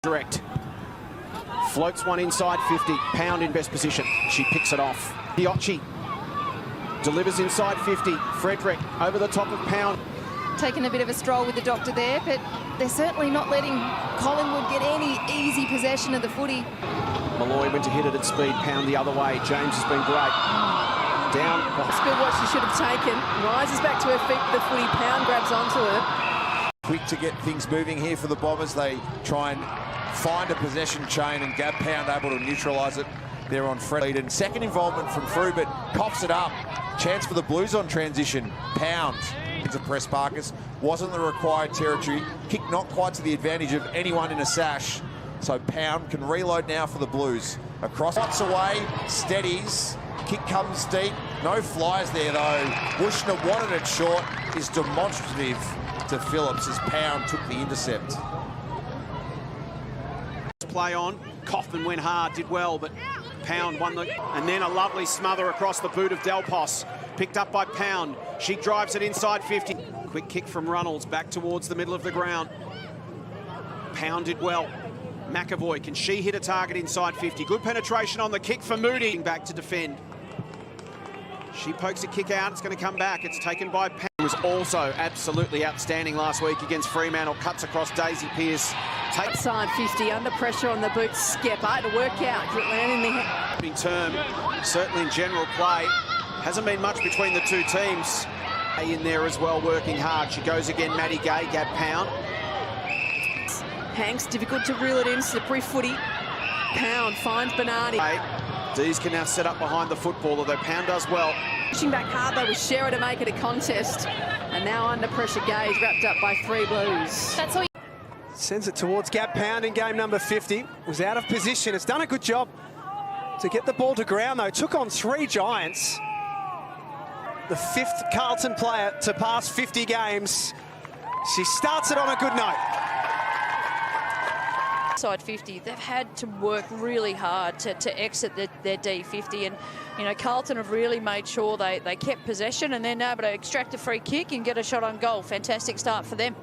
Direct. Floats one inside 50. Pound in best position. She picks it off. Diocci delivers inside 50. Frederick over the top of Pound. Taking a bit of a stroll with the doctor there, but they're certainly not letting Collingwood get any easy possession of the footy. Malloy went to hit it at speed. Pound the other way. James has been great. Down. That's good what she should have taken. Rises back to her feet. The footy. Pound grabs onto her. Quick to get things moving here for the Bombers. They try and find a possession chain, and Gab Pound able to neutralise it there on Fred. And second involvement from Frew, but coughs it up. Chance for the Blues on transition. Pound into press Parkers. Wasn't the required territory. Kick not quite to the advantage of anyone in a sash. So Pound can reload now for the Blues. Across, spots away, steadies. Kick comes deep. No flies there though. Wushner wanted it short. Is demonstrative to Phillips as Pound took the intercept. Play on. Kaufman went hard, did well, but Pound won the... And then a lovely smother across the boot of Delpos. Picked up by Pound. She drives it inside 50. Quick kick from Runnels back towards the middle of the ground. Pound did well. McAvoy, can she hit a target inside 50? Good penetration on the kick for Moody. Back to defend. She pokes a kick out. It's going to come back. It's taken by Pound. Who was also absolutely outstanding last week against Fremantle. Cuts across Daisy Pearce. Side 50 under pressure on the boot. Skepper to work out. Did it land in the head? In term, certainly in general play, hasn't been much between the two teams. In there as well, working hard. She goes again, Maddie Gay, Gab Pound. Hanks, difficult to reel it in, slippery footy. Pound finds Bernardi. Dees can now set up behind the football, although Pound does well. Pushing back hard though with Shearer to make it a contest. And now under pressure, Gay's wrapped up by 3 Blues. That's all. Sends it towards Gab Pound in game number 50. Was out of position. It's done a good job to get the ball to ground, though. Took on 3 Giants. The 5th Carlton player to pass 50 games. She starts it on a good note. Side 50, they've had to work really hard to exit their D50, and you know, Carlton have really made sure they kept possession and then able to extract a free kick and get a shot on goal. Fantastic start for them.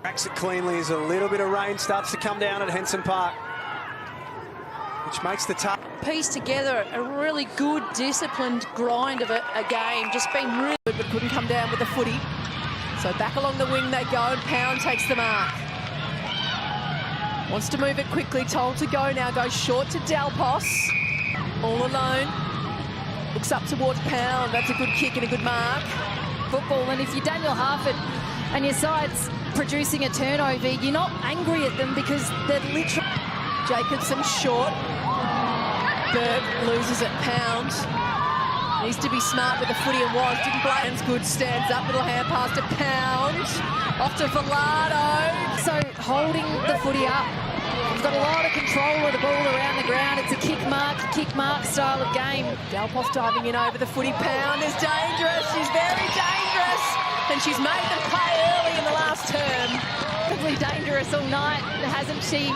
Cracks it cleanly as a little bit of rain starts to come down at Henson Park, which makes the tough. Piece together a really good, disciplined grind of a game. Just been really good, but couldn't come down with the footy. So back along the wing they go, and Pound takes the mark. Wants to move it quickly, told to go now, goes short to Delpos. All alone. Looks up towards Pound, that's a good kick and a good mark. Football, and if you're Daniel Harford and your side's producing a turnover, you're not angry at them because they're literally... Jacobson short. Berg loses it. Pound needs to be smart with the footy and was. Didn't blame. Good, stands up, little hand pass to Pound. Off to Velado. So holding the footy up. We've got a lot of control of the ball around the ground. It's a kick mark style of game. Delpos diving in over the footy. Pound is dangerous. She's very dangerous. And she's made them play early in the last term. Incredibly dangerous all night, hasn't she?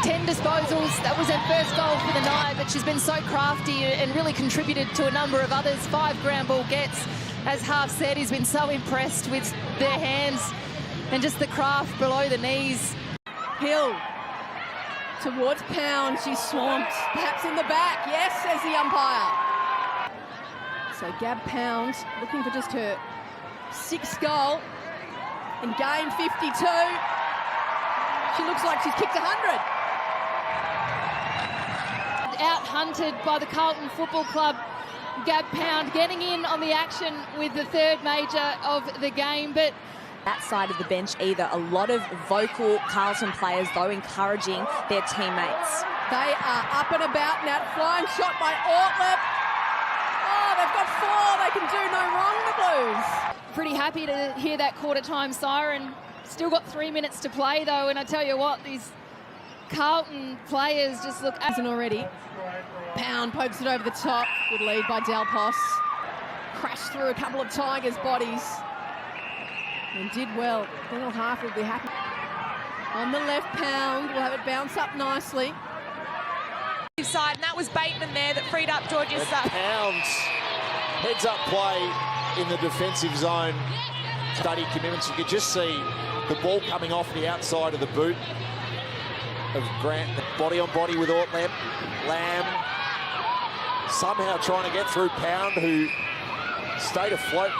10 disposals, that was her first goal for the night, but she's been so crafty and really contributed to a number of others. 5 ground ball gets. As Half said, he's been so impressed with their hands and just the craft below the knees. Hill towards Pound, she's swamped. Perhaps in the back, yes, says the umpire. So Gab Pound looking for just her 6th goal in game 52. She looks like she's kicked 100. Out-hunted by the Carlton Football Club. Gab Pound getting in on the action with the 3rd major of the game, but that side of the bench either. A lot of vocal Carlton players, though, encouraging their teammates. They are up and about now. Flying shot by Ortlip. Oh, they've got 4. They can do no wrong, the Blues. Pretty happy to hear that quarter-time siren. Still got 3 minutes to play, though, and I tell you what, these Carlton players just look... already. Pound pokes it over the top. Good lead by Delpos. Crashed through a couple of Tigers' bodies. And did well. Daniel Half will be happy. On the left, Pound will have it bounce up nicely. Side, and that was Bateman there that freed up Georgia's side. Pound's heads-up play in the defensive zone. Study commitments. You could just see the ball coming off the outside of the boot. of Grant. Body on body with Ortlam. Lamb somehow trying to get through Pound, who stayed afloat.